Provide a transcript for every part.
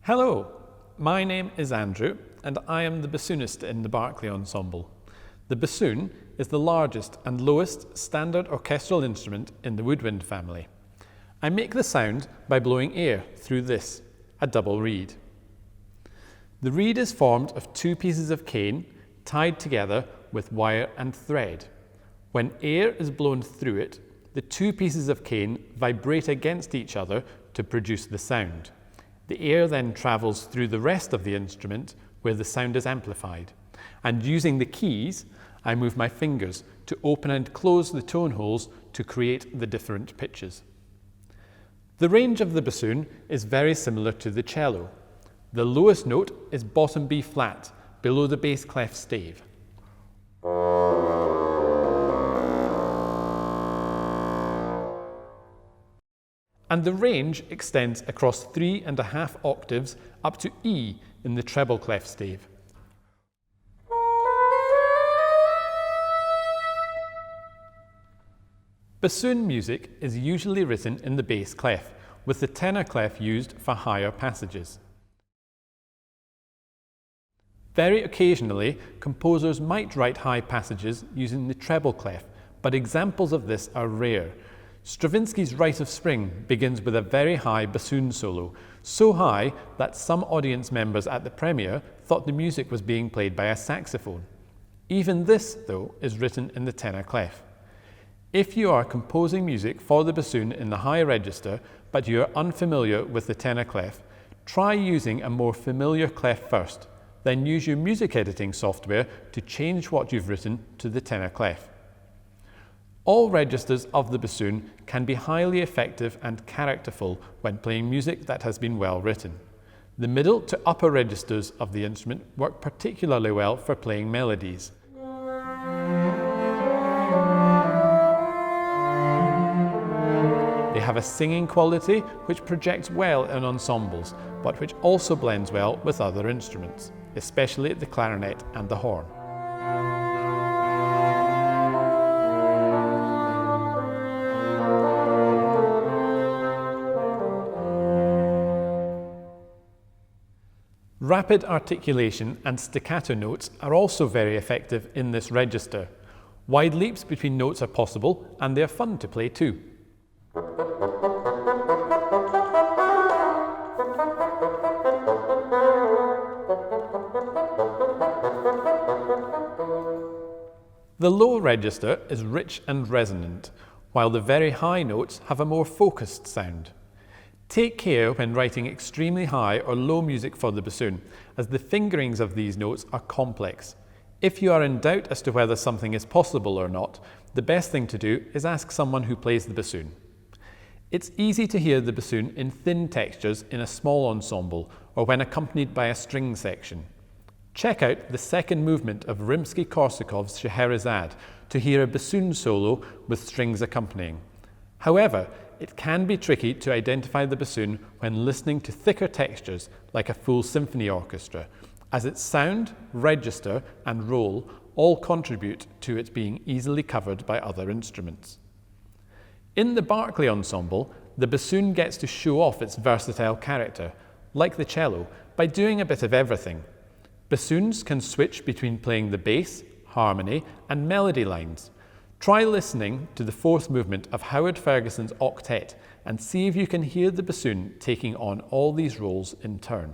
Hello, my name is Andrew and I am the bassoonist in the Berkeley Ensemble. The bassoon is the largest and lowest standard orchestral instrument in the woodwind family. I make the sound by blowing air through this, a double reed. The reed is formed of two pieces of cane tied together with wire and thread. When air is blown through it, the two pieces of cane vibrate against each other to produce the sound. The air then travels through the rest of the instrument where the sound is amplified. And using the keys, I move my fingers to open and close the tone holes to create the different pitches. The range of the bassoon is very similar to the cello. The lowest note is bottom B flat, below the bass clef stave. And the range extends across 3.5 octaves up to E in the treble clef stave. Bassoon music is usually written in the bass clef, with the tenor clef used for higher passages. Very occasionally, composers might write high passages using the treble clef, but examples of this are rare. Stravinsky's Rite of Spring begins with a very high bassoon solo, so high that some audience members at the premiere thought the music was being played by a saxophone. Even this, though, is written in the tenor clef. If you are composing music for the bassoon in the high register, but you are unfamiliar with the tenor clef, try using a more familiar clef first, then use your music editing software to change what you've written to the tenor clef. All registers of the bassoon can be highly effective and characterful when playing music that has been well written. The middle to upper registers of the instrument work particularly well for playing melodies. They have a singing quality which projects well in ensembles, but which also blends well with other instruments, especially the clarinet and the horn. Rapid articulation and staccato notes are also very effective in this register. Wide leaps between notes are possible and they are fun to play too. The low register is rich and resonant, while the very high notes have a more focused sound. Take care when writing extremely high or low music for the bassoon, as the fingerings of these notes are complex. If you are in doubt as to whether something is possible or not, the best thing to do is ask someone who plays the bassoon. It's easy to hear the bassoon in thin textures in a small ensemble or when accompanied by a string section. Check out the second movement of Rimsky-Korsakov's Scheherazade to hear a bassoon solo with strings accompanying. However, it can be tricky to identify the bassoon when listening to thicker textures like a full symphony orchestra, as its sound, register and roll all contribute to it being easily covered by other instruments. In the Berkeley Ensemble, the bassoon gets to show off its versatile character, like the cello, by doing a bit of everything. Bassoons can switch between playing the bass, harmony and melody lines. Try listening to the fourth movement of Howard Ferguson's octet and see if you can hear the bassoon taking on all these roles in turn.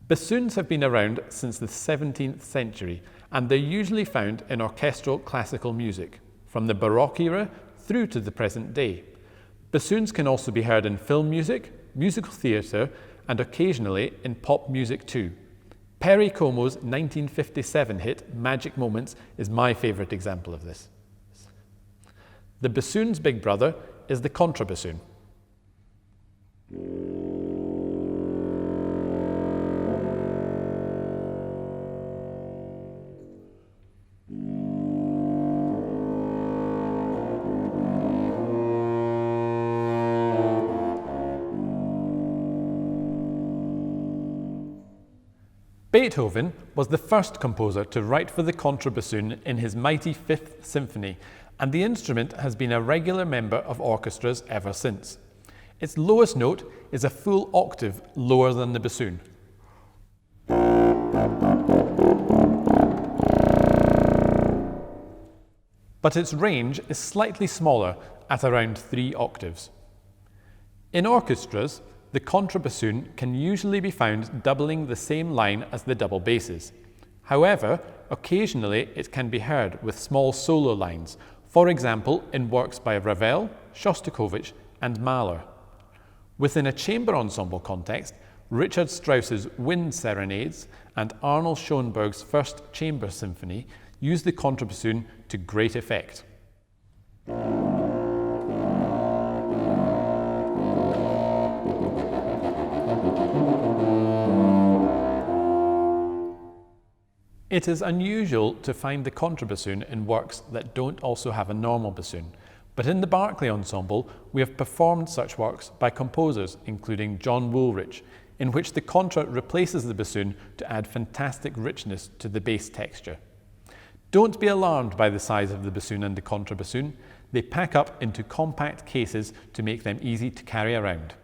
Bassoons have been around since the 17th century and they're usually found in orchestral classical music, from the Baroque era through to the present day. Bassoons can also be heard in film music, musical theatre and occasionally in pop music too. Perry Como's 1957 hit Magic Moments is my favourite example of this. The bassoon's big brother is the contrabassoon. Beethoven was the first composer to write for the contrabassoon in his mighty Fifth Symphony, and the instrument has been a regular member of orchestras ever since. Its lowest note is a full octave lower than the bassoon. But its range is slightly smaller at around 3 octaves. In orchestras, the contrabassoon can usually be found doubling the same line as the double basses. However, occasionally it can be heard with small solo lines, for example in works by Ravel, Shostakovich and Mahler. Within a chamber ensemble context, Richard Strauss's Wind Serenades and Arnold Schoenberg's First Chamber Symphony use the contrabassoon to great effect. It is unusual to find the contrabassoon in works that don't also have a normal bassoon, but in the Berkeley Ensemble we have performed such works by composers including John Woolrich, in which the contra replaces the bassoon to add fantastic richness to the bass texture. Don't be alarmed by the size of the bassoon and the contrabassoon. They pack up into compact cases to make them easy to carry around.